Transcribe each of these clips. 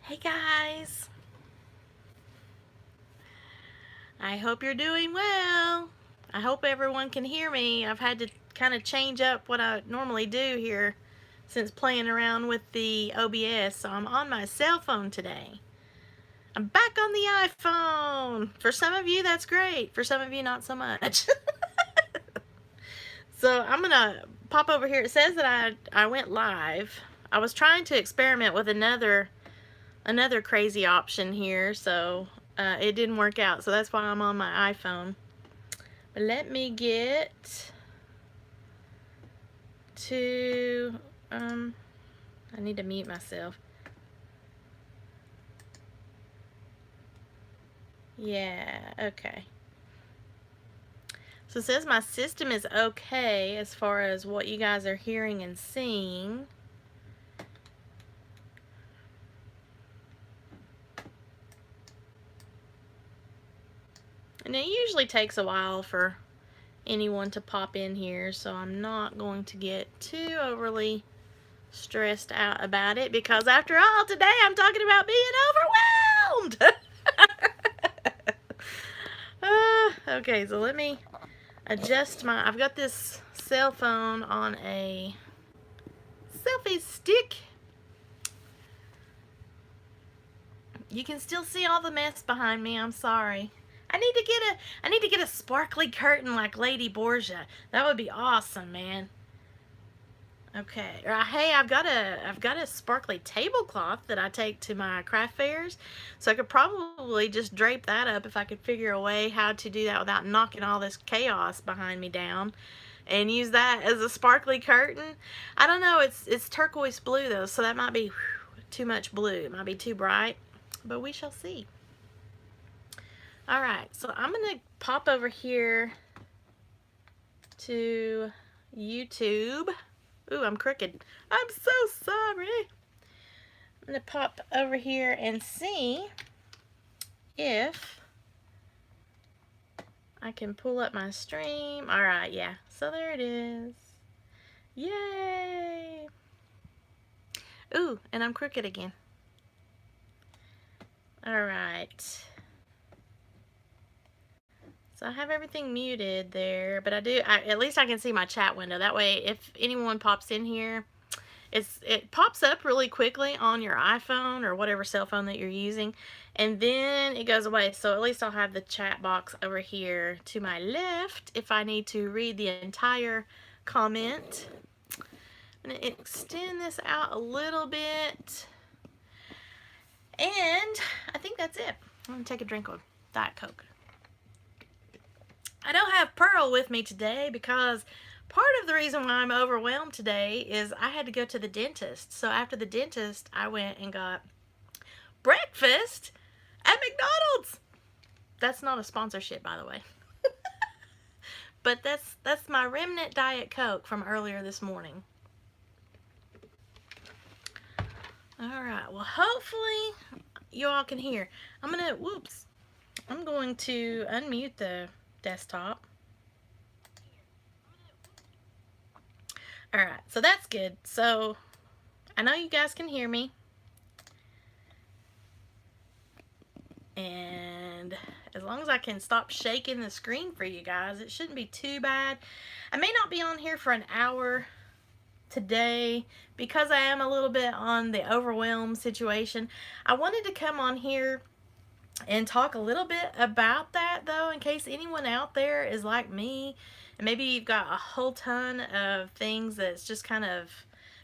Hey guys, I hope you're doing well. I hope everyone can hear me. I've had to kind of change up what I normally do here since playing around with the OBS, so I'm on my cell phone today. I'm back on the iPhone. For some of you, that's great. For some of you, not so much. So I'm gonna pop over here. It says that I went live. I was trying to experiment with another crazy option here, so it didn't work out. So that's why I'm on my iPhone. But let me get to I need to mute myself. Yeah, okay. So it says my system is okay as far as what you guys are hearing and seeing. And it usually takes a while for anyone to pop in here, so I'm not going to get too overly stressed out about it, because after all, today I'm talking about being overwhelmed. Okay, so let me adjust I've got this cell phone on a selfie stick. You can still see all the mess behind me. I'm sorry. I need to get a sparkly curtain like Lady Borgia. That would be awesome, man. Okay. Hey, I've got a sparkly tablecloth that I take to my craft fairs, so I could probably just drape that up if I could figure a way how to do that without knocking all this chaos behind me down, and use that as a sparkly curtain. I don't know. It's turquoise blue though, so that might be too much blue. It might be too bright, but we shall see. All right. So I'm gonna pop over here to YouTube. Ooh, I'm crooked. I'm so sorry. I'm going to pop over here and see if I can pull up my stream. Alright, yeah. So there it is. Yay! Ooh, and I'm crooked again. Alright. So I have everything muted there, but at least I can see my chat window. That way, if anyone pops in here, it pops up really quickly on your iPhone or whatever cell phone that you're using, and then it goes away. So at least I'll have the chat box over here to my left if I need to read the entire comment. I'm going to extend this out a little bit, and I think that's it. I'm going to take a drink of Diet Coke. I don't have Pearl with me today because part of the reason why I'm overwhelmed today is I had to go to the dentist. So after the dentist, I went and got breakfast at McDonald's. That's not a sponsorship, by the way. But that's my remnant Diet Coke from earlier this morning. Alright, well hopefully you all can hear. I'm going to unmute the desktop. Alright, so that's good. So I know you guys can hear me. And as long as I can stop shaking the screen for you guys, it shouldn't be too bad. I may not be on here for an hour today because I am a little bit on the overwhelm situation. I wanted to come on here and talk a little bit about that though, in case anyone out there is like me and maybe you've got a whole ton of things that's just kind of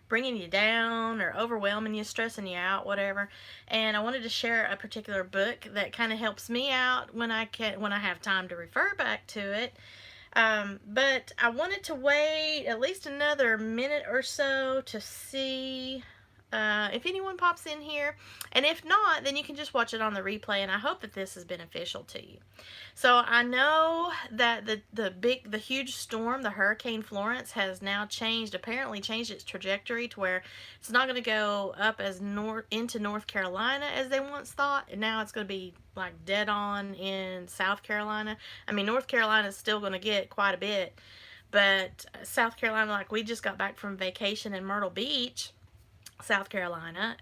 bringing you down or overwhelming you, stressing you out, whatever. And I wanted to share a particular book that kind of helps me out when I have time to refer back to it. But I wanted to wait at least another minute or so to see if anyone pops in here, and if not, then you can just watch it on the replay, and I hope that this is beneficial to you. So I know that the huge storm, the Hurricane Florence, has now apparently changed its trajectory to where it's not going to go up as into North Carolina as they once thought, and now it's going to be like dead on in South Carolina. I mean, North Carolina is still going to get quite a bit, but South Carolina, like we just got back from vacation in Myrtle Beach, South Carolina,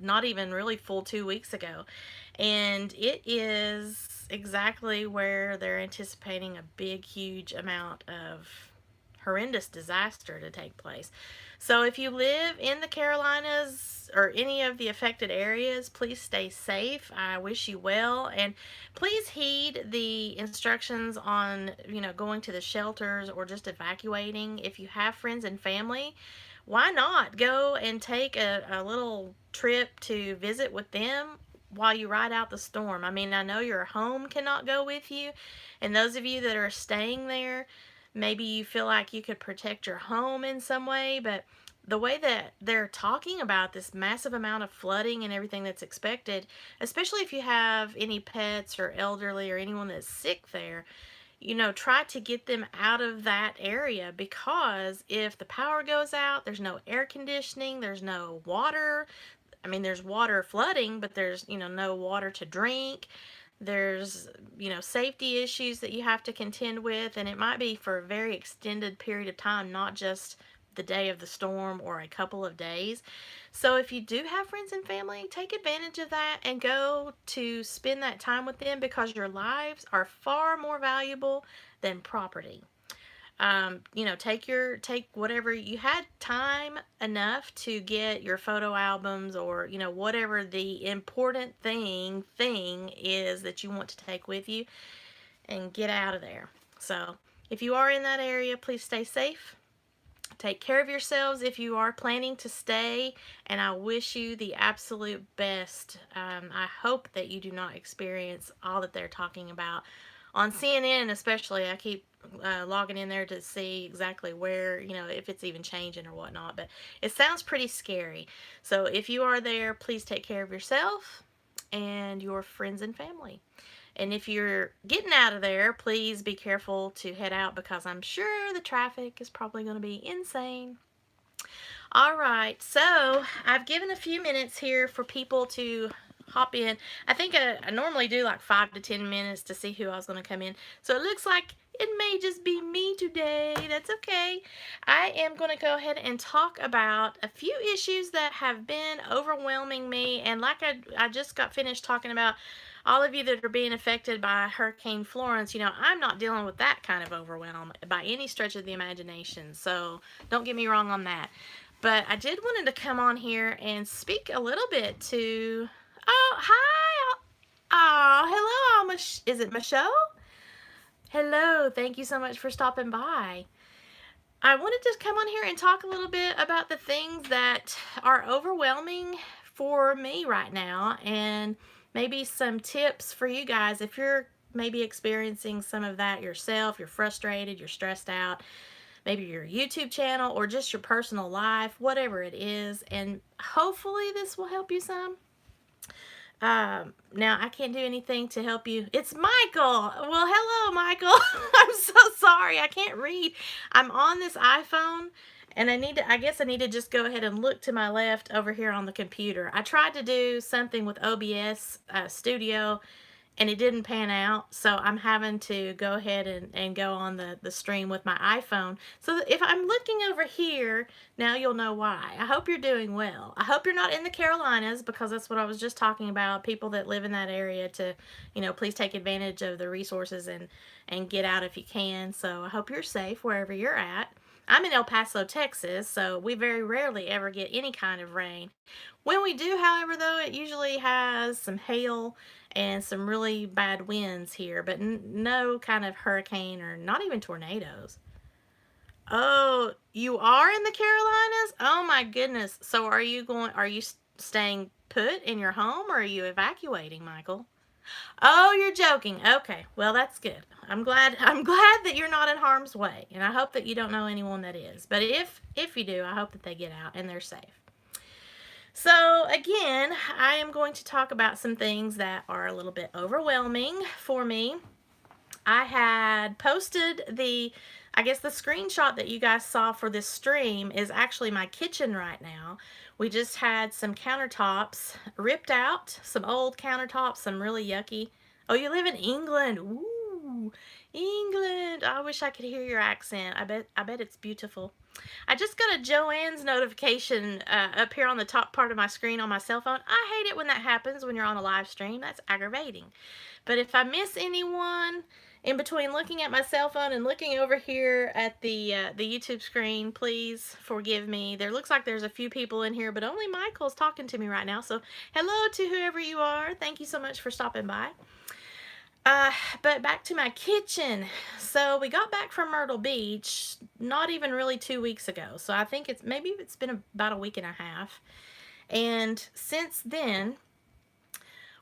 not even really full 2 weeks ago. And it is exactly where they're anticipating a big, huge amount of horrendous disaster to take place. So if you live in the Carolinas or any of the affected areas, please stay safe. I wish you well, and please heed the instructions on, going to the shelters or just evacuating. If you have friends and family, why not go and take a little trip to visit with them while you ride out the storm? I mean, I know your home cannot go with you, and those of you that are staying there, maybe you feel like you could protect your home in some way, but the way that they're talking about this massive amount of flooding and everything that's expected, especially if you have any pets or elderly or anyone that's sick there, try to get them out of that area, because if the power goes out, there's no air conditioning, there's no water. I mean, there's water flooding, but there's, no water to drink. There's, safety issues that you have to contend with, and it might be for a very extended period of time, not just the day of the storm or a couple of days. So if you do have friends and family, take advantage of that and go to spend that time with them, because your lives are far more valuable than property. Take whatever you had time enough to get your photo albums, or whatever the important thing is that you want to take with you, and get out of there. So if you are in that area, please stay safe. Take care of yourselves if you are planning to stay, and I wish you the absolute best. I hope that you do not experience all that they're talking about on CNN, especially. I keep logging in there to see exactly where, if it's even changing or whatnot, but it sounds pretty scary. So if you are there, please take care of yourself and your friends and family. And if you're getting out of there, please be careful to head out, because I'm sure the traffic is probably going to be insane. All right, so I've given a few minutes here for people to hop in. I think I normally do like 5 to 10 minutes to see who I was going to come in. So it looks like it may just be me today. That's okay. I am going to go ahead and talk about a few issues that have been overwhelming me. And like I just got finished talking about all of you that are being affected by Hurricane Florence, I'm not dealing with that kind of overwhelm by any stretch of the imagination. So don't get me wrong on that. But I did wanted to come on here and speak a little bit to. Oh, hi. Oh, hello. Is it Michelle? Hello. Thank you so much for stopping by. I wanted to come on here and talk a little bit about the things that are overwhelming for me right now, and maybe some tips for you guys if you're maybe experiencing some of that yourself. You're frustrated, you're stressed out, maybe your YouTube channel or just your personal life, whatever it is, and hopefully this will help you some. Now I can't do anything to help you. It's Michael. Well, hello, Michael. I'm so sorry. I can't read. I'm on this iPhone, and I guess I need to just go ahead and look to my left over here on the computer. I tried to do something with OBS Studio, and it didn't pan out, so I'm having to go ahead and go on the stream with my iPhone. So if I'm looking over here, now you'll know why. I hope you're doing well. I hope you're not in the Carolinas, because that's what I was just talking about. People that live in that area to, please take advantage of the resources and get out if you can. So I hope you're safe wherever you're at. I'm in El Paso, Texas, so we very rarely ever get any kind of rain. When we do, however, though, it usually has some hail and some really bad winds here, but no kind of hurricane or not even tornadoes. Oh, you are in the Carolinas? Oh my goodness. So are you staying put in your home, or are you evacuating, Michael? Oh, you're joking. Okay. Well, that's good. I'm glad that you're not in harm's way, and I hope that you don't know anyone that is. But if you do, I hope that they get out and they're safe. So again, I am going to talk about some things that are a little bit overwhelming for me. I had posted I guess the screenshot that you guys saw for this stream is actually my kitchen right now. We just had some countertops ripped out, some old countertops, some really yucky. Oh, you live in England. Ooh, England. I wish I could hear your accent. I bet it's beautiful. I just got a Joanne's notification up here on the top part of my screen on my cell phone. I hate it when that happens when you're on a live stream. That's aggravating. But if I miss anyone in between looking at my cell phone and looking over here at the YouTube screen, please forgive me. There looks like there's a few people in here, but only Michael's talking to me right now. So hello to whoever you are. Thank you so much for stopping by. But back to my kitchen. So we got back from Myrtle Beach not even really 2 weeks ago. So I think maybe it's been about a week and a half. And since then,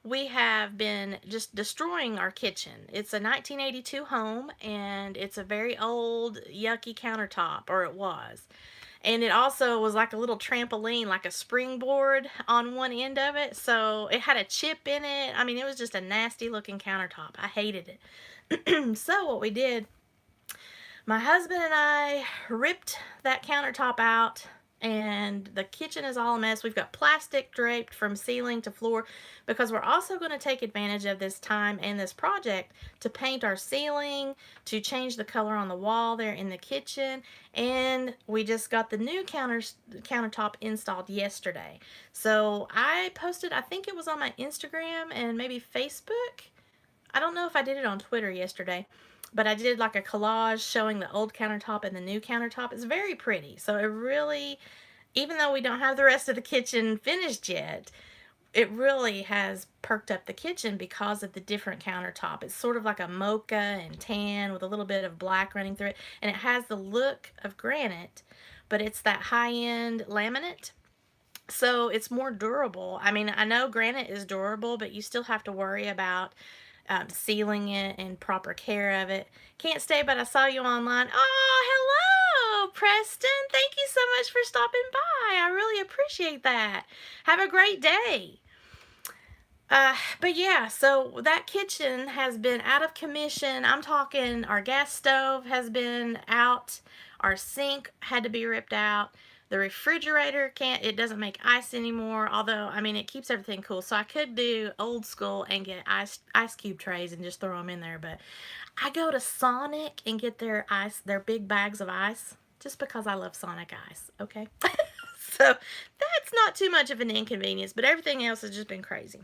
we have been just destroying our kitchen. It's a 1982 home, and it's a very old, yucky countertop, or it was. And it also was like a little trampoline, like a springboard on one end of it. So it had a chip in it. I mean, it was just a nasty looking countertop. I hated it. So what we did, my husband and I ripped that countertop out, and the kitchen is all a mess. We've got plastic draped from ceiling to floor because we're also going to take advantage of this time and this project to paint our ceiling, to change the color on the wall there in the kitchen, and we just got the new countertop installed yesterday. So I posted, I think it was on my Instagram and maybe Facebook. I don't know if I did it on Twitter yesterday, but I did like a collage showing the old countertop and the new countertop. It's very pretty. So it really, even though we don't have the rest of the kitchen finished yet, it really has perked up the kitchen because of the different countertop. It's sort of like a mocha and tan with a little bit of black running through it. And it has the look of granite, but it's that high-end laminate. So it's more durable. I mean, I know granite is durable, but you still have to worry about sealing it and proper care of it. Can't stay, but I saw you online. Oh, hello, Preston. Thank you so much for stopping by. I really appreciate that. Have a great day. But yeah, so that kitchen has been out of commission. I'm talking our gas stove has been out. Our sink had to be ripped out. The refrigerator it doesn't make ice anymore, although, I mean, it keeps everything cool. So I could do old school and get ice cube trays and just throw them in there. But I go to Sonic and get their big bags of ice just because I love Sonic ice, okay? So that's not too much of an inconvenience, but everything else has just been crazy.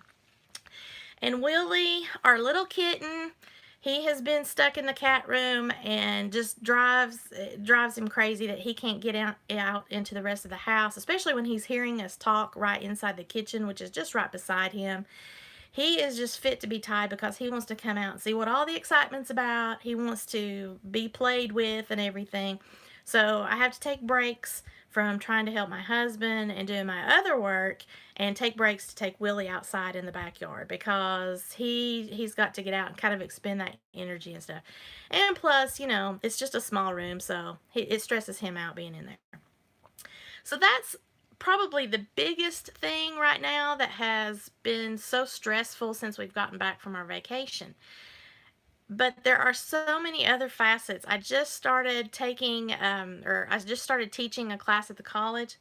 And Willie, our little kitten, he has been stuck in the cat room and just drives him crazy that he can't get out into the rest of the house, especially when he's hearing us talk right inside the kitchen, which is just right beside him. He is just fit to be tied because he wants to come out and see what all the excitement's about. He wants to be played with and everything. So I have to take breaks from trying to help my husband and doing my other work, and take breaks to take Willie outside in the backyard because he's got to get out and kind of expend that energy and stuff. And plus, you know, it's just a small room, so it stresses him out being in there. So that's probably the biggest thing right now that has been so stressful since we've gotten back from our vacation. But there are so many other facets. I just started taking, I just started teaching a class at the college.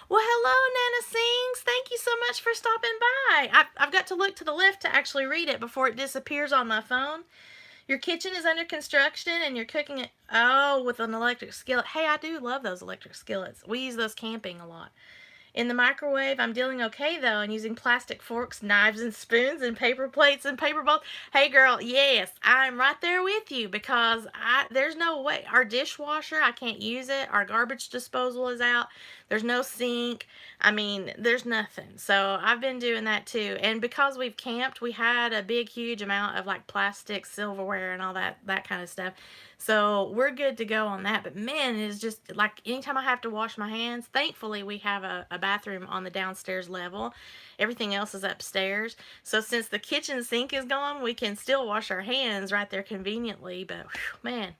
Well, hello, Nana Sings. Thank you so much for stopping by. I've got to look to the left to actually read it before it disappears on my phone. Your kitchen is under construction and you're cooking it, with an electric skillet. Hey, I do love those electric skillets. We use those camping a lot. In the microwave, I'm dealing okay, though, and using plastic forks, knives, and spoons, and paper plates, and paper bowls. Hey, girl, yes, I'm right there with you because there's no way. Our dishwasher, I can't use it. Our garbage disposal is out. There's no sink. I mean, there's nothing. So I've been doing that, too. And because we've camped, we had a big, huge amount of, like, plastic, silverware, and all that kind of stuff. So we're good to go on that. But man, it is just like anytime I have to wash my hands, thankfully we have a bathroom on the downstairs level. Everything else is upstairs. So since the kitchen sink is gone, we can still wash our hands right there conveniently. But whew, man,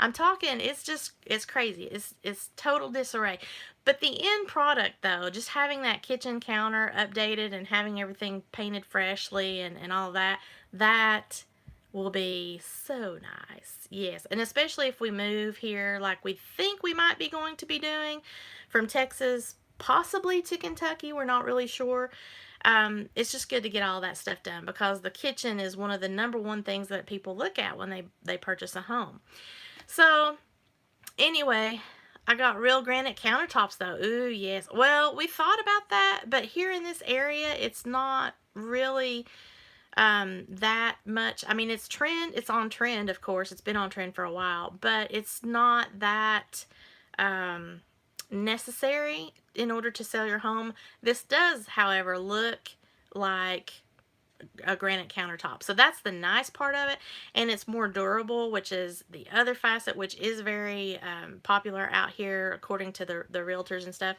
I'm talking, it's crazy. It's total disarray. But the end product, though, just having that kitchen counter updated and having everything painted freshly and all that will be so nice. Yes, and especially if we move here like we think we might be going to be doing from Texas, possibly to Kentucky. We're not really sure. It's just good to get all that stuff done because the kitchen is one of the number one things that people look at when they purchase a home. So anyway, I got real granite countertops though. Ooh, yes. Well, we thought about that, but here in this area, it's not really that much. I mean, it's on trend, of course. It's been on trend for a while, but it's not that um necessary in order to sell your home. This does, however, look like a granite countertop. So that's the nice part of it, and it's more durable, which is the other facet, which is very popular out here according to the realtors and stuff.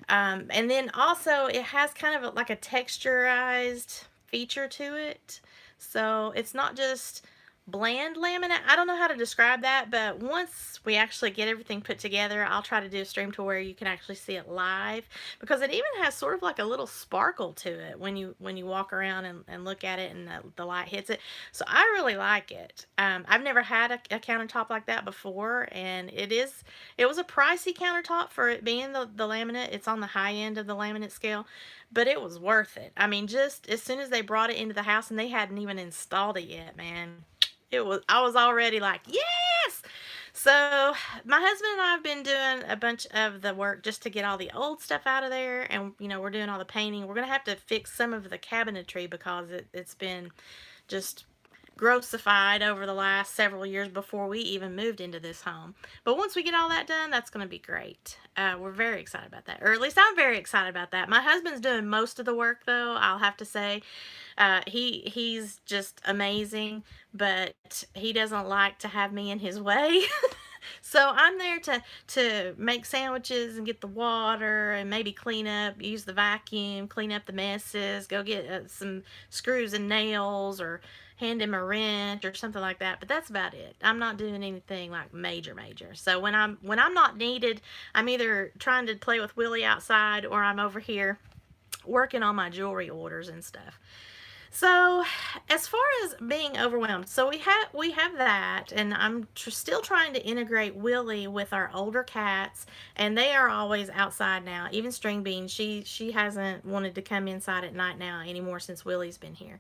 And then also it has kind of like a texturized feature to it. So it's not just bland laminate. I don't know how to describe that, but once we actually get everything put together, I'll try to do a stream to where you can actually see it live, because it even has sort of like a little sparkle to it when you walk around and look at it and the light hits it. So I really like it. I've never had a countertop like that before, and it was a pricey countertop for it being the laminate. It's on the high end of the laminate scale, but it was worth it. I mean, just as soon as they brought it into the house, and they hadn't even installed it yet, man, I was already like, yes. So my husband and I have been doing a bunch of the work just to get all the old stuff out of there, and we're doing all the painting. We're gonna have to fix some of the cabinetry because it's been just grossified over the last several years before we even moved into this home. But once we get all that done, that's going to be great. We're very excited about that, or at least I'm very excited about that. My husband's doing most of the work, though, I'll have to say. He's just amazing, but he doesn't like to have me in his way. So I'm there to make sandwiches and get the water and maybe clean up, use the vacuum, clean up the messes, go get some screws and nails, or hand him a wrench or something like that. But that's about it. I'm not doing anything like major. So when I'm not needed, I'm either trying to play with Willie outside, or I'm over here working on my jewelry orders and stuff. So, as far as being overwhelmed, so we have that, and I'm still trying to integrate Willie with our older cats, and they are always outside now. Even String Bean, she hasn't wanted to come inside at night now anymore since Willie's been here.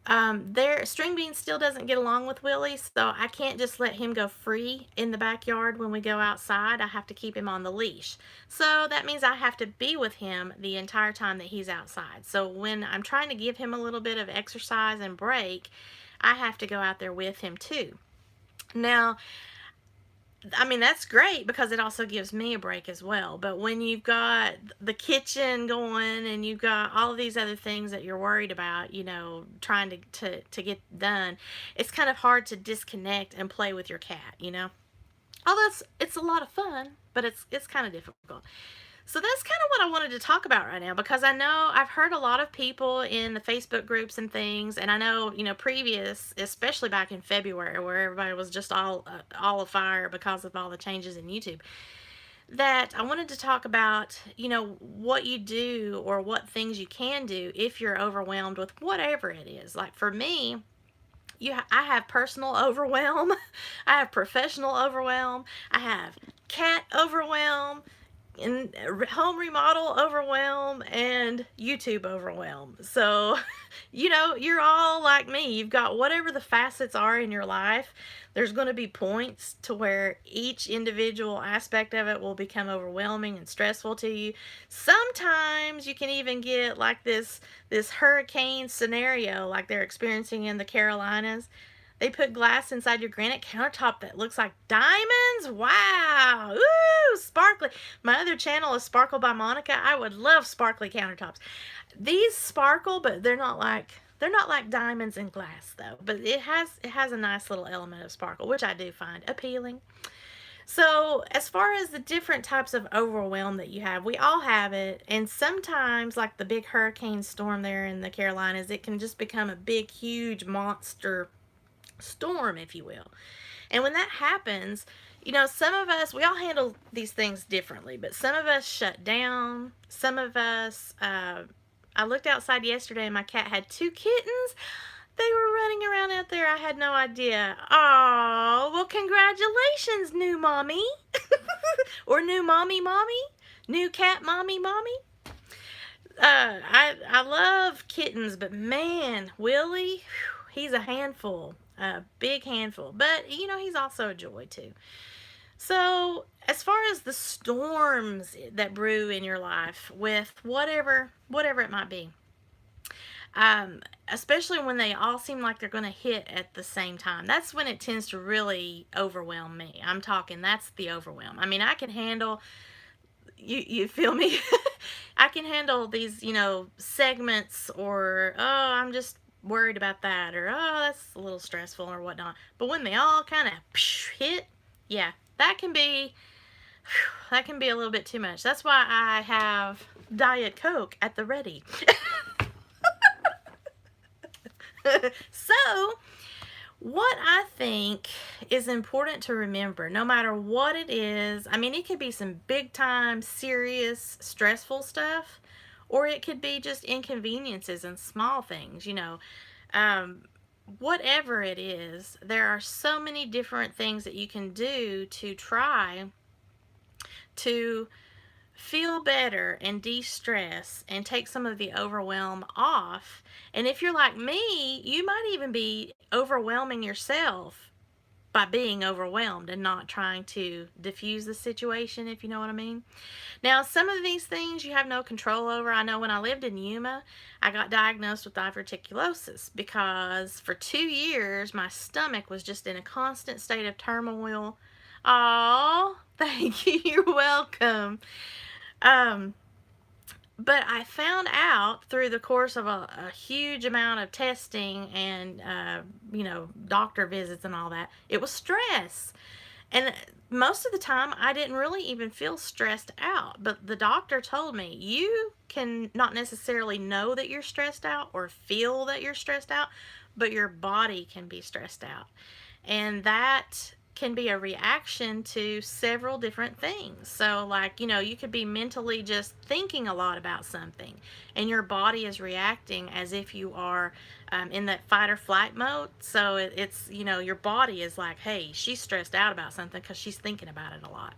Their String Bean still doesn't get along with Willie, so I can't just let him go free in the backyard when we go outside. I have to keep him on the leash. So that means I have to be with him the entire time that he's outside. So when I'm trying to give him a little bit of exercise and break, I have to go out there with him too. Now, I mean, that's great because it also gives me a break as well. But when you've got the kitchen going and you've got all of these other things that you're worried about, trying to get done, it's kind of hard to disconnect and play with your cat. Although it's a lot of fun, but it's kind of difficult. So that's kind of what I wanted to talk about right now, because I know I've heard a lot of people in the Facebook groups and things, and I know, previous, especially back in February, where everybody was just all afire because of all the changes in YouTube, that I wanted to talk about, what you do or what things you can do if you're overwhelmed with whatever it is. Like for me, I have personal overwhelm, I have professional overwhelm, I have cat overwhelm, and home remodel overwhelm, and YouTube overwhelm. So, you're all like me. You've got whatever the facets are in your life. There's going to be points to where each individual aspect of it will become overwhelming and stressful to you. Sometimes you can even get like this hurricane scenario like they're experiencing in the Carolinas. They put glass inside your granite countertop that looks like diamonds. Wow. Ooh, sparkly. My other channel is Sparkle by Monica. I would love sparkly countertops. These sparkle, but they're not like diamonds in glass though. But it has a nice little element of sparkle, which I do find appealing. So as far as the different types of overwhelm that you have, we all have it. And sometimes, like the big hurricane storm there in the Carolinas, it can just become a big, huge monster storm, if you will. And when that happens, some of us, we all handle these things differently, but some of us shut down. Some of us, I looked outside yesterday and my cat had 2 kittens. They were running around out there. I had no idea. Oh, well, congratulations, new mommy. Or new mommy. New cat mommy. I love kittens, but man, Willie, he's a handful. A big handful, but he's also a joy too. So as far as the storms that brew in your life with whatever it might be, especially when they all seem like they're going to hit at the same time, that's when it tends to really overwhelm me. I'm talking, that's the overwhelm. I mean, I can handle, you feel me? I can handle these, segments, or, oh, I'm just worried about that, or, oh, that's a little stressful, or whatnot. But when they all kind of hit, yeah, that can be a little bit too much. That's why I have Diet Coke at the ready. So, what I think is important to remember, no matter what it is, I mean, it could be some big time, serious, stressful stuff, or it could be just inconveniences and small things, Um, whatever it is, there are so many different things that you can do to try to feel better and de-stress and take some of the overwhelm off. And if you're like me, you might even be overwhelming yourself by being overwhelmed and not trying to diffuse the situation, if you know what I mean. Now, some of these things you have no control over. I know when I lived in Yuma, I got diagnosed with diverticulosis because for 2 years my stomach was just in a constant state of turmoil. Oh, thank you. You're welcome. Um, but I found out through the course of a huge amount of testing and, doctor visits and all that, it was stress. And most of the time, I didn't really even feel stressed out. But the doctor told me, you can not necessarily know that you're stressed out or feel that you're stressed out, but your body can be stressed out. And that can be a reaction to several different things. So, like, you could be mentally just thinking a lot about something, and your body is reacting as if you are in that fight or flight mode. So, it's, your body is like, hey, she's stressed out about something because she's thinking about it a lot.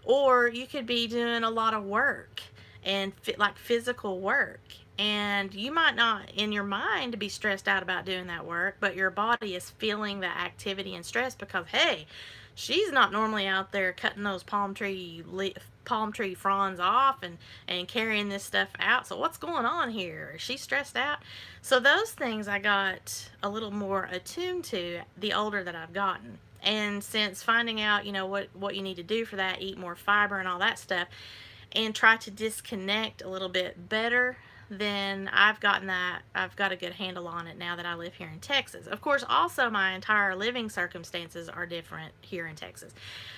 Or you could be doing a lot of work and like physical work, and you might not in your mind be stressed out about doing that work, but your body is feeling the activity and stress because, hey, she's not normally out there cutting those palm tree fronds off and carrying this stuff out. So what's going on here? Is she stressed out? So those things I got a little more attuned to the older that I've gotten. And since finding out, what you need to do for that, eat more fiber and all that stuff, and try to disconnect a little bit better, then I've got a good handle on it now that I live here in Texas. Of course, also my entire living circumstances are different here in Texas.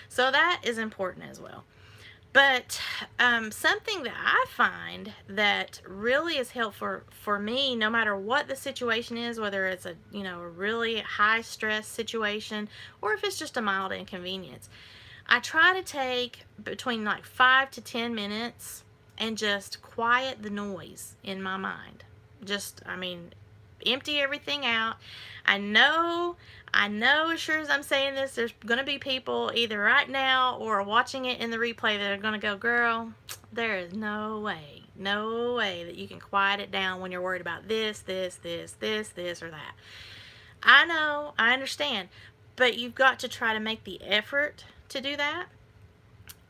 So that is important as well. But something that I find that really is helpful for me, no matter what the situation is, whether it's a really high stress situation or if it's just a mild inconvenience, I try to take between like 5 to 10 minutes and just quiet the noise in my mind. Empty everything out. I know, as sure as I'm saying this, there's going to be people either right now or watching it in the replay that are going to go, girl, there is no way that you can quiet it down when you're worried about this, or that. I know, I understand, but you've got to try to make the effort to do that,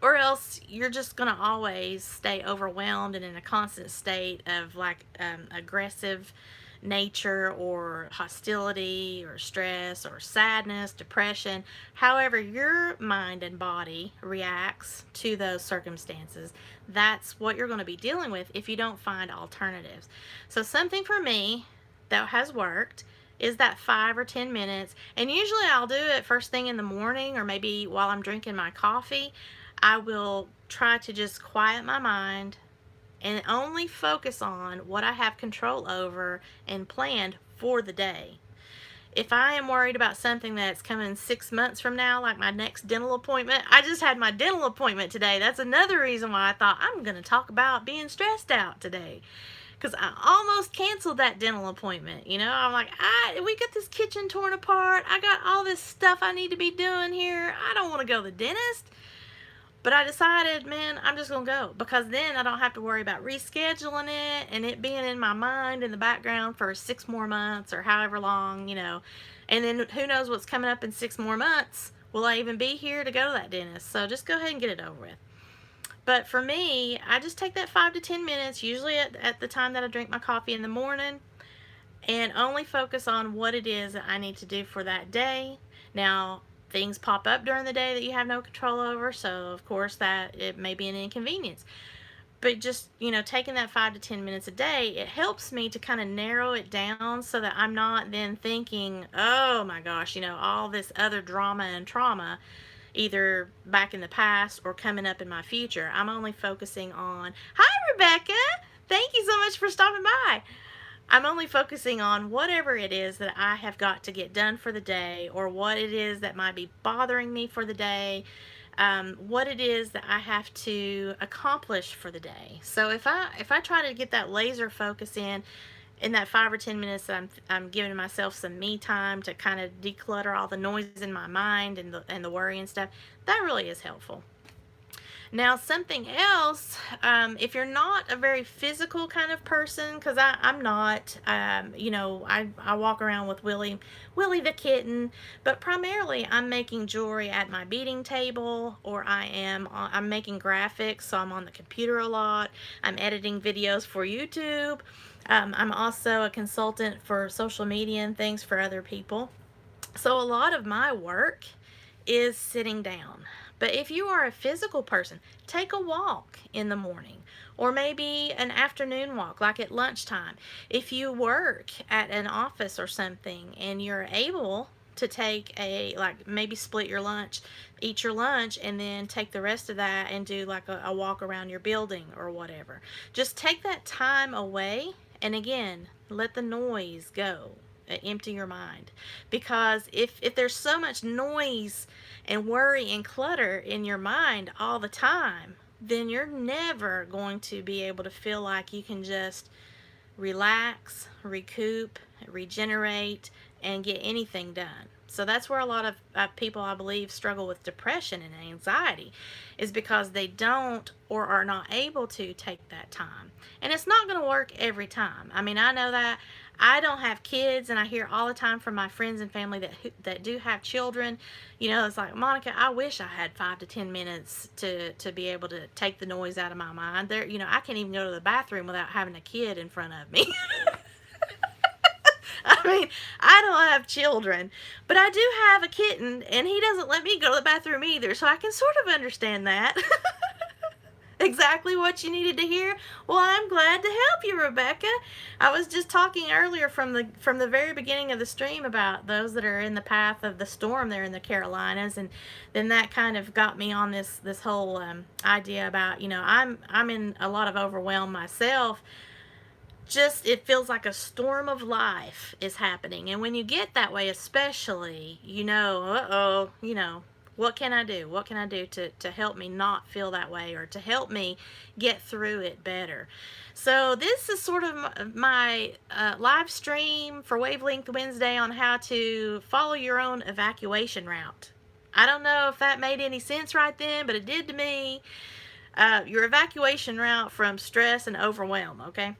or else you're just going to always stay overwhelmed and in a constant state of like aggressive nature or hostility or stress or sadness, depression. However your mind and body reacts to those circumstances, that's what you're going to be dealing with if you don't find alternatives. So something for me that has worked is that 5 or 10 minutes, and usually I'll do it first thing in the morning or maybe while I'm drinking my coffee. I will try to just quiet my mind and only focus on what I have control over and planned for the day. If I am worried about something that's coming 6 months from now, like my next dental appointment, I just had my dental appointment today. That's another reason why I thought I'm going to talk about being stressed out today. Because I almost canceled that dental appointment. I'm like, we got this kitchen torn apart. I got all this stuff I need to be doing here. I don't want to go to the dentist. But I decided, man, I'm just going to go, because then I don't have to worry about rescheduling it and it being in my mind in the background for 6 more months or however long, And then who knows what's coming up in 6 more months Will I even be here to go to that dentist? So just go ahead and get it over with. But for me, I just take that 5 to 10 minutes, usually at the time that I drink my coffee in the morning, and only focus on what it is that I need to do for that day. Now, things pop up during the day that you have no control over, so of course that it may be an inconvenience. But just, taking that 5 to 10 minutes a day, it helps me to kind of narrow it down so that I'm not then thinking, oh my gosh, all this other drama and trauma, either back in the past or coming up in my future. I'm only focusing on, hi Rebecca, thank you so much for stopping by. I'm only focusing on whatever it is that I have got to get done for the day, or what it is that might be bothering me for the day, what it is that I have to accomplish for the day. So if I try to get that laser focus in that 5 or 10 minutes that I'm giving myself some me time to kind of declutter all the noise in my mind and the worry and stuff, that really is helpful. Now, something else, if you're not a very physical kind of person, because I'm not, I walk around with Willie the kitten, but primarily I'm making jewelry at my beading table, or I'm making graphics, so I'm on the computer a lot. I'm editing videos for YouTube. I'm also a consultant for social media and things for other people. So a lot of my work is sitting down. But if you are a physical person, take a walk in the morning, or maybe an afternoon walk, like at lunchtime. If you work at an office or something and you're able to take maybe split your lunch, eat your lunch, and then take the rest of that and do like a walk around your building or whatever. Just take that time away, and again, let the noise go. Empty your mind, because if there's so much noise and worry and clutter in your mind all the time, then you're never going to be able to feel like you can just relax, recoup, regenerate, and get anything done. So that's where a lot of people, I believe, struggle with depression and anxiety, is because they don't or are not able to take that time. And it's not going to work every time. I mean, I know that. I don't have kids, and I hear all the time from my friends and family that do have children. It's like, Monica, I wish I had 5 to 10 minutes to be able to take the noise out of my mind. I can't even go to the bathroom without having a kid in front of me. I mean, I don't have children, but I do have a kitten, and he doesn't let me go to the bathroom either, so I can sort of understand that. Exactly what you needed to hear. Well, I'm glad to help you, Rebecca. I was just talking earlier from the very beginning of the stream about those that are in the path of the storm there in the Carolinas, and then that kind of got me on this whole idea about, I'm in a lot of overwhelm myself. Just, it feels like a storm of life is happening, and when you get that way, especially, what can I do? What can I do to help me not feel that way, or to help me get through it better? So this is sort of my live stream for Wavelength Wednesday on how to follow your own evacuation route. I don't know if that made any sense right then, but it did to me. Your evacuation route from stress and overwhelm, okay?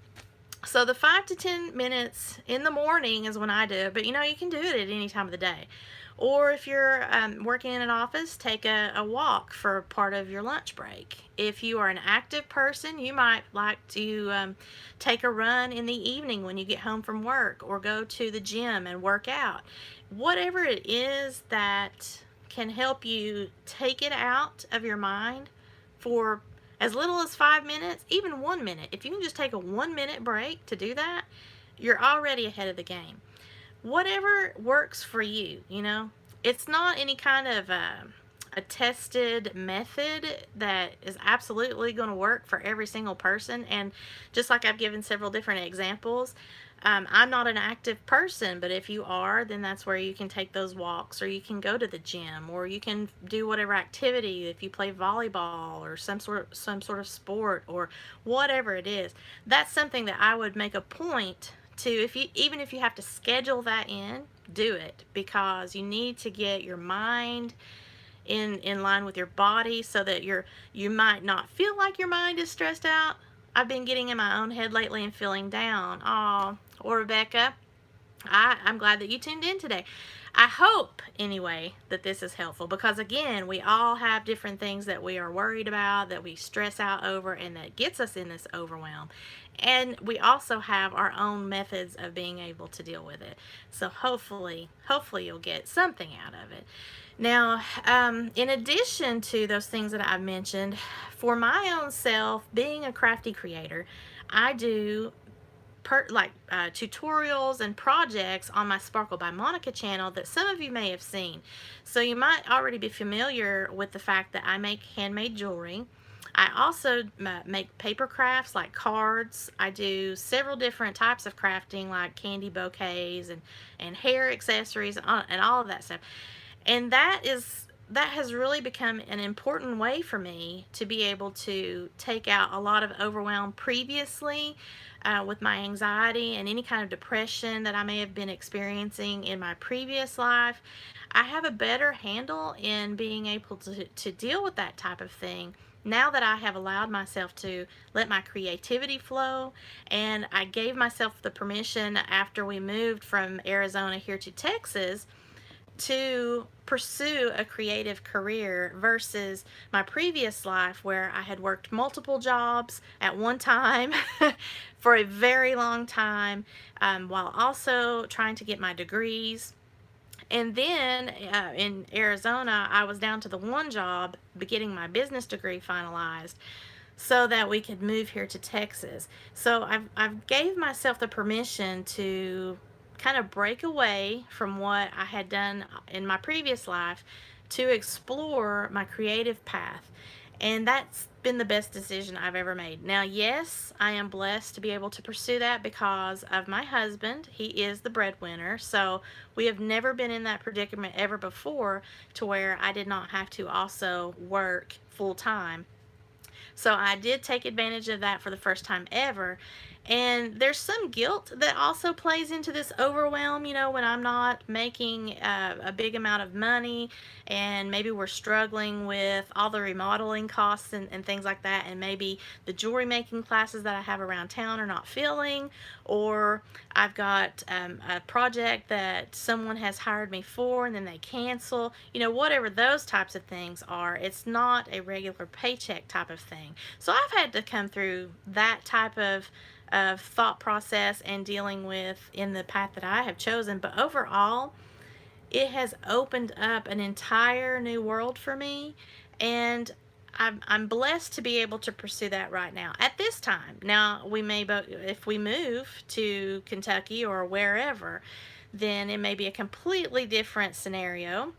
So the 5 to 10 minutes in the morning is when I do it, but you can do it at any time of the day. Or if you're working in an office, take a walk for part of your lunch break. If you are an active person, you might like to take a run in the evening when you get home from work, or go to the gym and work out. Whatever it is that can help you take it out of your mind for as little as 5 minutes, even 1 minute. If you can just take a 1 minute break to do that, you're already ahead of the game. Whatever works for you, It's not any kind of a tested method that is absolutely going to work for every single person. And just like I've given several different examples, I'm not an active person, but if you are, then that's where you can take those walks, or you can go to the gym, or you can do whatever activity. If you play volleyball or some sort of sport, or whatever it is, that's something that I would make a point to. Even if you have to schedule that in, do it, because you need to get your mind in line with your body, so that you might not feel like your mind is stressed out. I've been getting in my own head lately and feeling down. Oh, or Rebecca, I'm glad that you tuned in today. I hope, anyway, that this is helpful because, again, we all have different things that we are worried about, that we stress out over, and that gets us in this overwhelm. And we also have our own methods of being able to deal with it. So hopefully you'll get something out of it. Now, in addition to those things that I've mentioned, for my own self, being a crafty creator, I do tutorials and projects on my Sparkle by Monica channel that some of you may have seen. So you might already be familiar with the fact that I make handmade jewelry. I also make paper crafts like cards. I do several different types of crafting like candy bouquets and hair accessories and all of that stuff. And that has really become an important way for me to be able to take out a lot of overwhelm previously with my anxiety and any kind of depression that I may have been experiencing in my previous life. I have a better handle in being able to deal with that type of thing now that I have allowed myself to let my creativity flow. And I gave myself the permission after we moved from Arizona here to Texas to pursue a creative career versus my previous life where I had worked multiple jobs at one time for a very long time, while also trying to get my degrees. And then in Arizona, I was down to the one job getting my business degree finalized so that we could move here to Texas. So I've gave myself the permission to kind of break away from what I had done in my previous life to explore my creative path. And that's been the best decision I've ever made. Now, yes, I am blessed to be able to pursue that because of my husband. He is the breadwinner. So we have never been in that predicament ever before to where I did not have to also work full time. So I did take advantage of that for the first time ever. And there's some guilt that also plays into this overwhelm, when I'm not making a big amount of money and maybe we're struggling with all the remodeling costs and things like that. And maybe the jewelry making classes that I have around town are not filling, or I've got a project that someone has hired me for and then they cancel, whatever those types of things are. It's not a regular paycheck type of thing. So I've had to come through that type of thought process and dealing with in the path that I have chosen. But overall, it has opened up an entire new world for me, and I'm blessed to be able to pursue that right now at this time. Now, we may, if we move to Kentucky or wherever, then it may be a completely different scenario.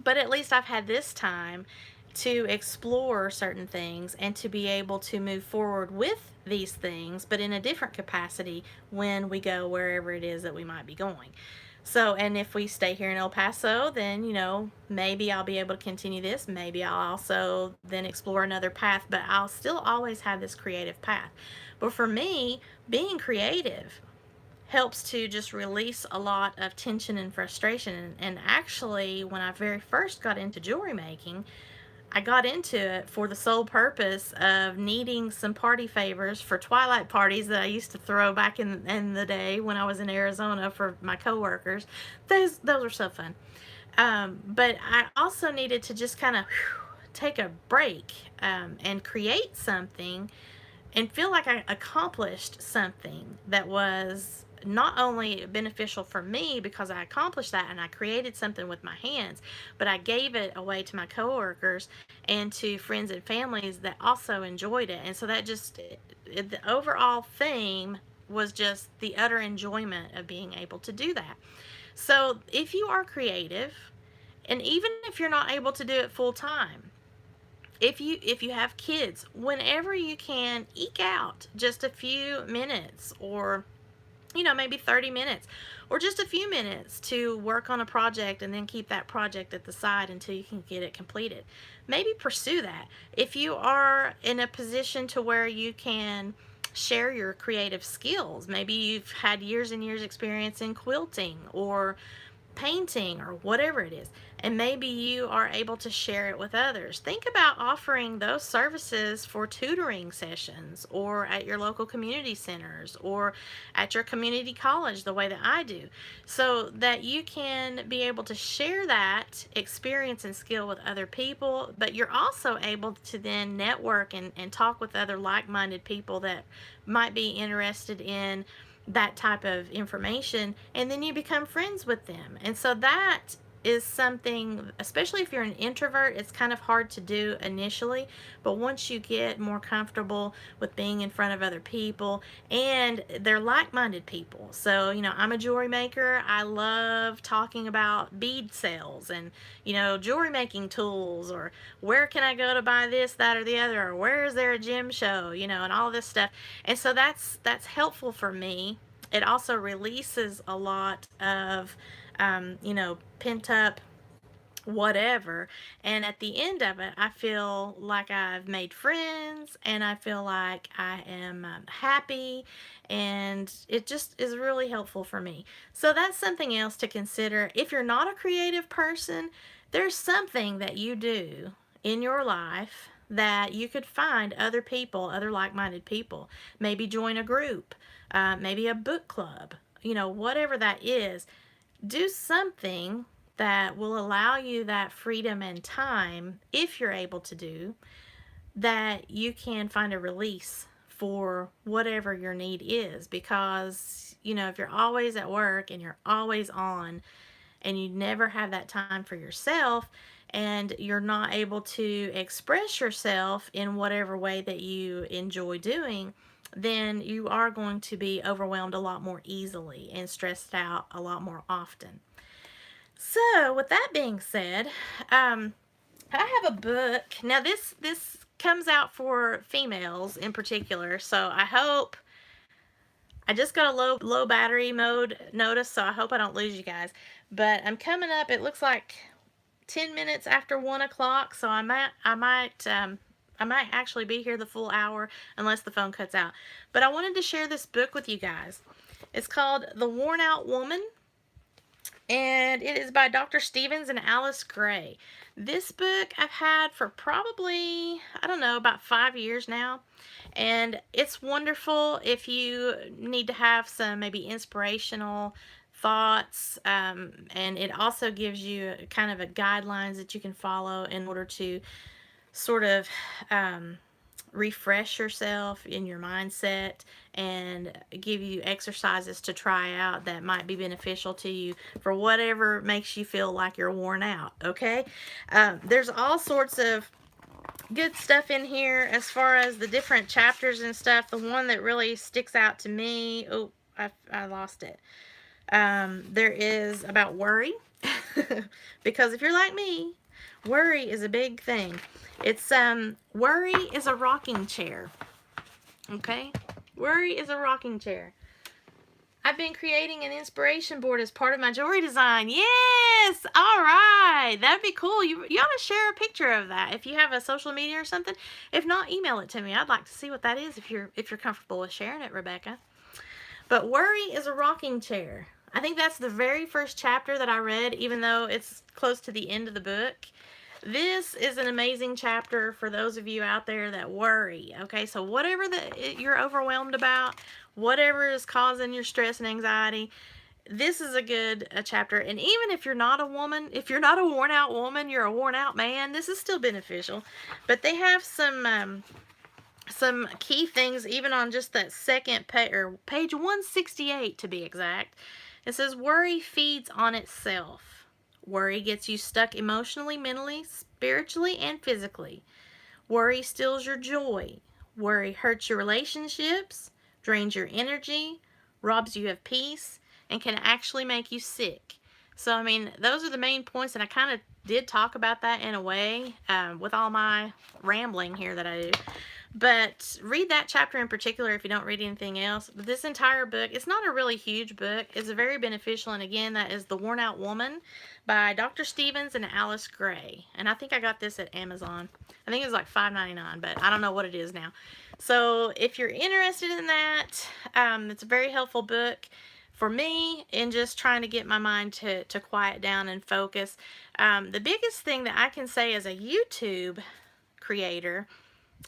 But at least I've had this time to explore certain things and to be able to move forward with these things, but in a different capacity when we go wherever it is that we might be going. So, and if we stay here in El Paso, then, maybe I'll be able to continue this. Maybe I'll also then explore another path, but I'll still always have this creative path. But for me, being creative helps to just release a lot of tension and frustration. And actually, when I very first got into jewelry making, I got into it for the sole purpose of needing some party favors for twilight parties that I used to throw back in the day when I was in Arizona for my coworkers. Those were so fun. But I also needed to just kind of take a break and create something and feel like I accomplished something that was not only beneficial for me because I accomplished that and I created something with my hands, but I gave it away to my coworkers and to friends and families that also enjoyed it. And so that just, the overall theme was just the utter enjoyment of being able to do that. So if you are creative, and even if you're not able to do it full time, if you have kids, whenever you can, eke out just a few minutes, or maybe 30 minutes or just a few minutes to work on a project and then keep that project at the side until you can get it completed. Maybe pursue that. If you are in a position to where you can share your creative skills, maybe you've had years and years experience in quilting or painting or whatever it is, and maybe you are able to share it with others. Think about offering those services for tutoring sessions or at your local community centers or at your community college the way that I do, so that you can be able to share that experience and skill with other people, but you're also able to then network and talk with other like-minded people that might be interested in that type of information, and then you become friends with them. And so that is something, especially if you're an introvert, it's kind of hard to do initially, but once you get more comfortable with being in front of other people, and they're like-minded people. So, I'm a jewelry maker. I love talking about bead sales and, jewelry making tools, or where can I go to buy this, that, or the other, or where is there a gem show, and all this stuff. And so that's helpful for me. It also releases a lot of, pent up whatever. And at the end of it, I feel like I've made friends, and I feel like I am happy, and it just is really helpful for me. So that's something else to consider. If you're not a creative person, there's something that you do in your life that you could find other people, other like-minded people. Maybe join a group, maybe a book club, whatever that is. Do something that will allow you that freedom and time, if you're able to do, that you can find a release for whatever your need is. Because, if you're always at work and you're always on and you never have that time for yourself, and you're not able to express yourself in whatever way that you enjoy doing, then you are going to be overwhelmed a lot more easily and stressed out a lot more often. So, with that being said, I have a book. Now, this comes out for females in particular, so I just got a low battery mode notice, so I hope I don't lose you guys. But I'm coming up, it looks like 10 minutes after 1 o'clock, so I might actually be here the full hour unless the phone cuts out. But I wanted to share this book with you guys. It's called The Worn Out Woman, and it is by Dr. Stevens and Alice Gray. This book I've had for probably, I don't know, about 5 years now. And it's wonderful if you need to have some maybe inspirational thoughts, and it also gives you kind of a guidelines that you can follow in order to sort of refresh yourself in your mindset, and give you exercises to try out that might be beneficial to you for whatever makes you feel like you're worn out. Okay, there's all sorts of good stuff in here as far as the different chapters and stuff. The one that really sticks out to me, I lost it. There is about worry, because if you're like me, worry is a big thing. It's worry is a rocking chair. Okay, worry is a rocking chair. I've been creating an inspiration board as part of my jewelry design. Yes! All right. That'd be cool. You ought to share a picture of that if you have a social media or something. If not, email it to me. I'd like to see what that is if you're comfortable with sharing it, Rebecca. But worry is a rocking chair. I think that's the very first chapter that I read, even though it's close to the end of the book. This is an amazing chapter for those of you out there that worry. Okay, so whatever you're overwhelmed about, whatever is causing your stress and anxiety, this is a good chapter. And even if you're not a woman, if you're not a worn out woman, you're a worn out man, this is still beneficial. But they have some key things even on just that second page, or page 168 to be exact. It says, worry feeds on itself. Worry gets you stuck emotionally, mentally, spiritually, and physically. Worry steals your joy. Worry hurts your relationships, drains your energy, robs you of peace, and can actually make you sick. So, I mean, those are the main points, and I kind of did talk about that in a way with all my rambling here that I do. But read that chapter in particular if you don't read anything else. But this entire book, it's not a really huge book. It's very beneficial. And again, that is The Worn Out Woman by Dr. Stevens and Alice Gray. And I think I got this at Amazon. I think it was like $5.99, but I don't know what it is now. So if you're interested in that, it's a very helpful book for me, in just trying to get my mind to quiet down and focus, the biggest thing that I can say as a YouTube creator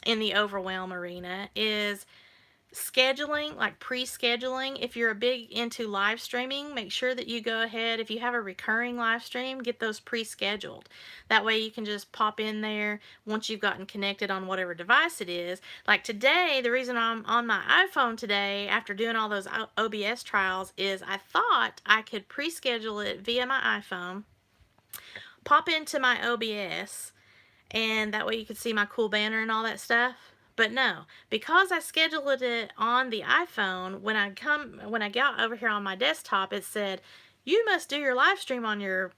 in the Overwhelm arena is scheduling, like pre-scheduling. If you're a big into live streaming, make sure that you go ahead, if you have a recurring live stream, get those pre-scheduled. That way you can just pop in there once you've gotten connected on whatever device it is. Like today, the reason I'm on my iPhone today after doing all those OBS trials is I thought I could pre-schedule it via my iPhone, pop into my OBS, and that way you could see my cool banner and all that stuff. But no, because I scheduled it on the iPhone, when I got over here on my desktop, it said, you must do your live stream on your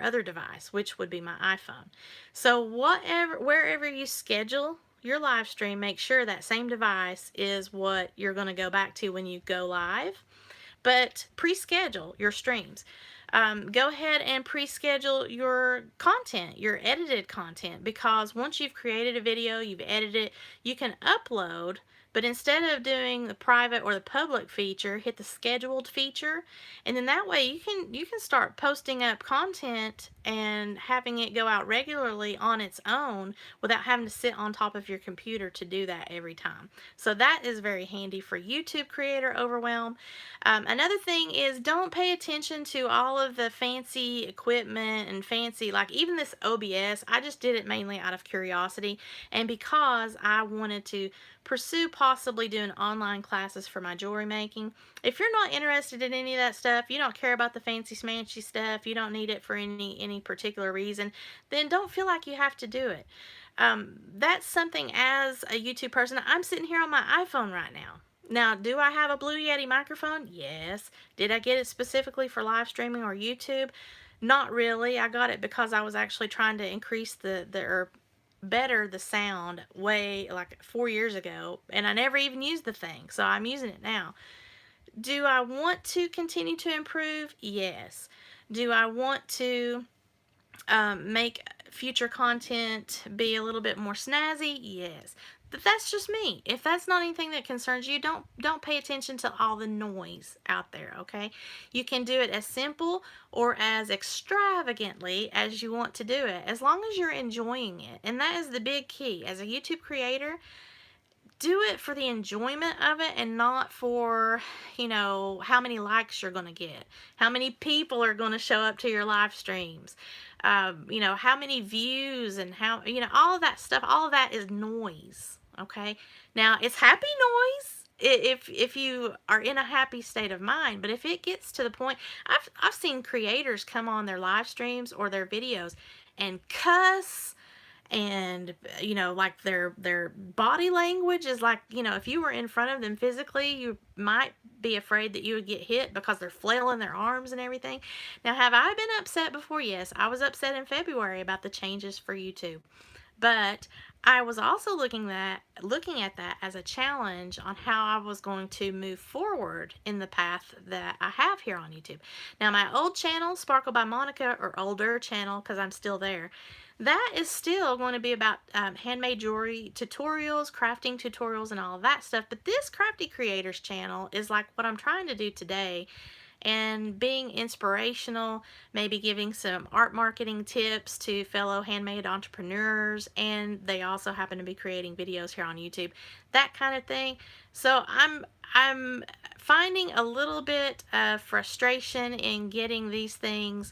other device, which would be my iPhone. So wherever you schedule your live stream, make sure that same device is what you're going to go back to when you go live. But pre-schedule your streams. Go ahead and pre-schedule your content, your edited content, because once you've created a video, you've edited it, you can upload, but instead of doing the private or the public feature, hit the scheduled feature, and then that way you can start posting up content and having it go out regularly on its own without having to sit on top of your computer to do that every time. So that is very handy for YouTube creator Overwhelm. Another thing is, don't pay attention to all of the fancy equipment and fancy, like even this OBS. I just did it mainly out of curiosity and because I wanted to pursue possibly doing online classes for my jewelry making. If you're not interested in any of that stuff, you don't care about the fancy smancy stuff, you don't need it for any particular reason, then don't feel like you have to do it. That's something, as a YouTube person, I'm sitting here on my iPhone right now. Now, do I have a Blue Yeti microphone? Yes. Did I get it specifically for live streaming or YouTube? Not really. I got it because I was actually trying to increase or better the sound way like 4 years ago, and I never even used the thing, so I'm using it now. Do I want to continue to improve? Yes. Do I want to make future content be a little bit more snazzy? Yes. But that's just me. If that's not anything that concerns you, don't pay attention to all the noise out there, okay? You can do it as simple or as extravagantly as you want to do it, as long as you're enjoying it. And that is the big key. As a YouTube creator, do it for the enjoyment of it and not for, how many likes you're going to get, how many people are going to show up to your live streams, how many views, and how, all of that stuff. All of that is noise, okay? Now, it's happy noise if you are in a happy state of mind, but if it gets to the point, I've seen creators come on their live streams or their videos and cuss, and like their body language is like, if you were in front of them physically, you might be afraid that you would get hit because they're flailing their arms and everything. Now, have I been upset before? Yes, I was upset in February about the changes for YouTube, but I was also looking at that as a challenge on how I was going to move forward in the path that I have here on YouTube. Now, my old channel, Sparkle by Monica, or older channel, because I'm still there, that is still going to be about handmade jewelry tutorials, crafting tutorials, and all of that stuff. But this Crafty Creators channel is like what I'm trying to do today, and being inspirational, maybe giving some art marketing tips to fellow handmade entrepreneurs, and they also happen to be creating videos here on YouTube, that kind of thing. So I'm finding a little bit of frustration in getting these things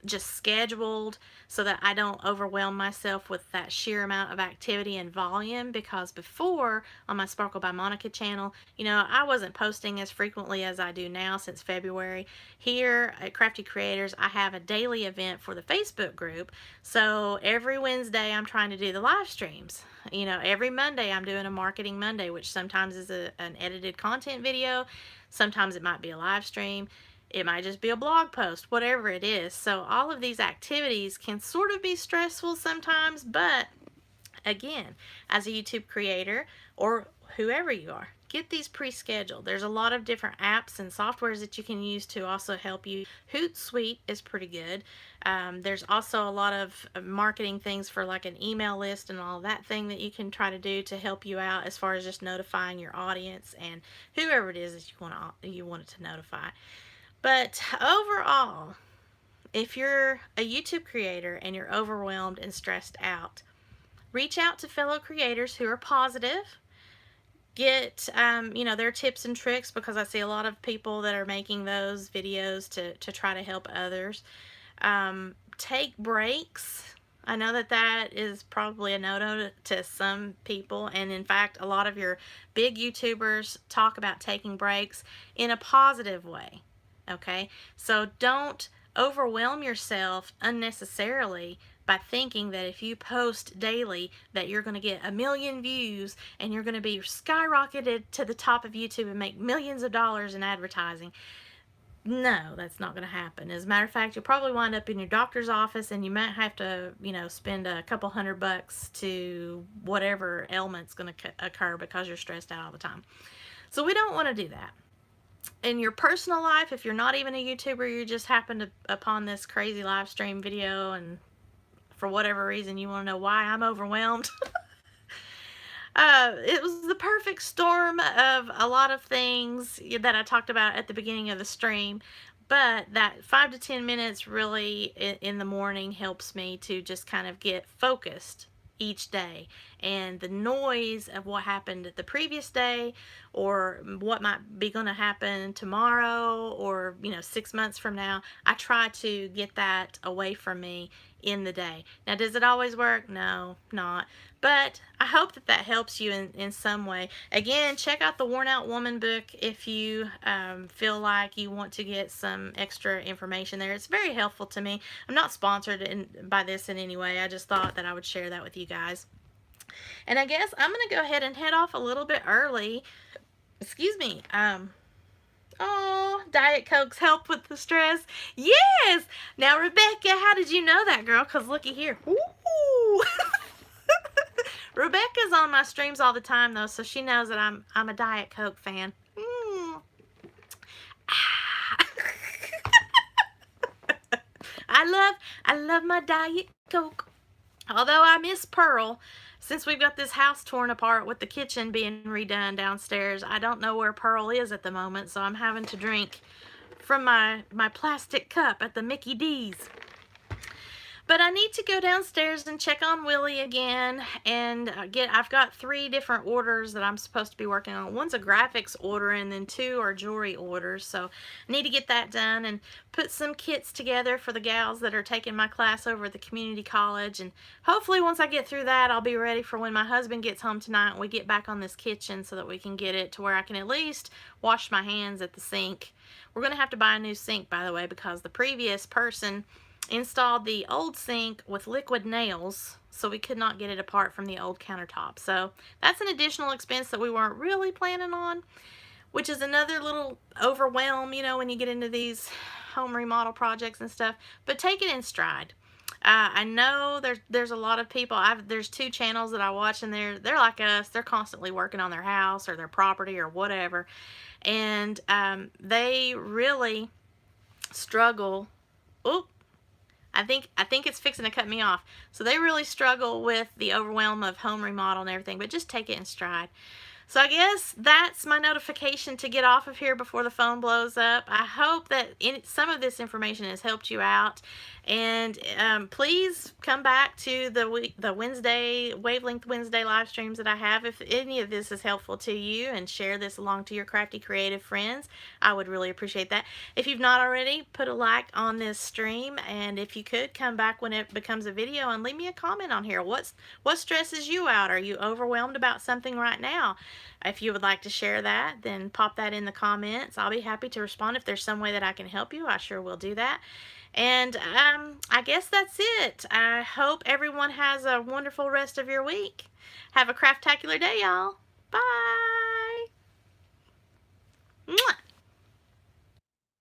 just scheduled so that I don't overwhelm myself with that sheer amount of activity and volume, because before, on my Sparkle by Monica channel, I wasn't posting as frequently as I do now since February. Here at Crafty Creators, I have a daily event for the Facebook group, so every Wednesday I'm trying to do the live streams. Every Monday I'm doing a Marketing Monday, which sometimes is an edited content video, sometimes it might be a live stream, it might just be a blog post, whatever it is. So all of these activities can sort of be stressful sometimes, but again, as a YouTube creator, or whoever you are, get these pre-scheduled. There's a lot of different apps and softwares that you can use to also help you. Hootsuite is pretty good. There's also a lot of marketing things for like an email list and all that thing that you can try to do to help you out as far as just notifying your audience and whoever it is that you want it to notify. But overall, if you're a YouTube creator and you're overwhelmed and stressed out, reach out to fellow creators who are positive. Get their tips and tricks, because I see a lot of people that are making those videos to try to help others. Take breaks. I know that is probably a no-no to some people, and in fact a lot of your big YouTubers talk about taking breaks in a positive way. Okay, so don't overwhelm yourself unnecessarily by thinking that if you post daily that you're going to get 1 million views and you're going to be skyrocketed to the top of YouTube and make millions of dollars in advertising. No, that's not going to happen. As a matter of fact, you'll probably wind up in your doctor's office and you might have to, spend a couple $100 to whatever ailment's going to occur because you're stressed out all the time. So we don't want to do that. In your personal life, if you're not even a YouTuber, you just happened upon this crazy live stream video and for whatever reason you want to know why I'm overwhelmed. It was the perfect storm of a lot of things that I talked about at the beginning of the stream, but that 5 to 10 minutes really in the morning helps me to just kind of get focused each day, and the noise of what happened the previous day or what might be going to happen tomorrow or 6 months from now, I try to get that away from me in the day. Now, does it always work? No, not. But I hope that helps you in some way. Again, check out the Worn Out Woman book if you feel like you want to get some extra information there. It's very helpful to me. I'm not sponsored by this in any way. I just thought that I would share that with you guys. And I guess I'm going to go ahead and head off a little bit early. Excuse me. Oh, Diet Cokes help with the stress. Yes! Now, Rebecca, how did you know that, girl? Because looky here. Ooh! Rebecca's on my streams all the time, though, so she knows that I'm a Diet Coke fan. I love my Diet Coke. Although I miss Pearl. Since we've got this house torn apart with the kitchen being redone downstairs, I don't know where Pearl is at the moment, so I'm having to drink from my plastic cup at the Mickey D's. But I need to go downstairs and check on Willie again and I've got 3 different orders that I'm supposed to be working on. One's a graphics order and then 2 are jewelry orders. So I need to get that done and put some kits together for the gals that are taking my class over at the community college. And hopefully once I get through that, I'll be ready for when my husband gets home tonight and we get back on this kitchen so that we can get it to where I can at least wash my hands at the sink. We're going to have to buy a new sink, by the way, because the previous person installed the old sink with liquid nails, so we could not get it apart from the old countertop. So that's an additional expense that we weren't really planning on, which is another little overwhelm, when you get into these home remodel projects and stuff. But take it in stride. I know there's a lot of people. There's 2 channels that I watch, and they're like us. They're constantly working on their house or their property or whatever, and they really struggle. Oop. I think it's fixing to cut me off. So they really struggle with the overwhelm of home remodel and everything, but just take it in stride. So I guess that's my notification to get off of here before the phone blows up. I hope that some of this information has helped you out. And please come back to the Wednesday, Wavelength Wednesday live streams that I have. If any of this is helpful to you, and share this along to your crafty creative friends, I would really appreciate that. If you've not already, put a like on this stream. And if you could, come back when it becomes a video and leave me a comment on here. What stresses you out? Are you overwhelmed about something right now? If you would like to share that, then pop that in the comments. I'll be happy to respond. If there's some way that I can help you, I sure will do that. And I guess that's it. I hope everyone has a wonderful rest of your week. Have a craftacular day, y'all. Bye.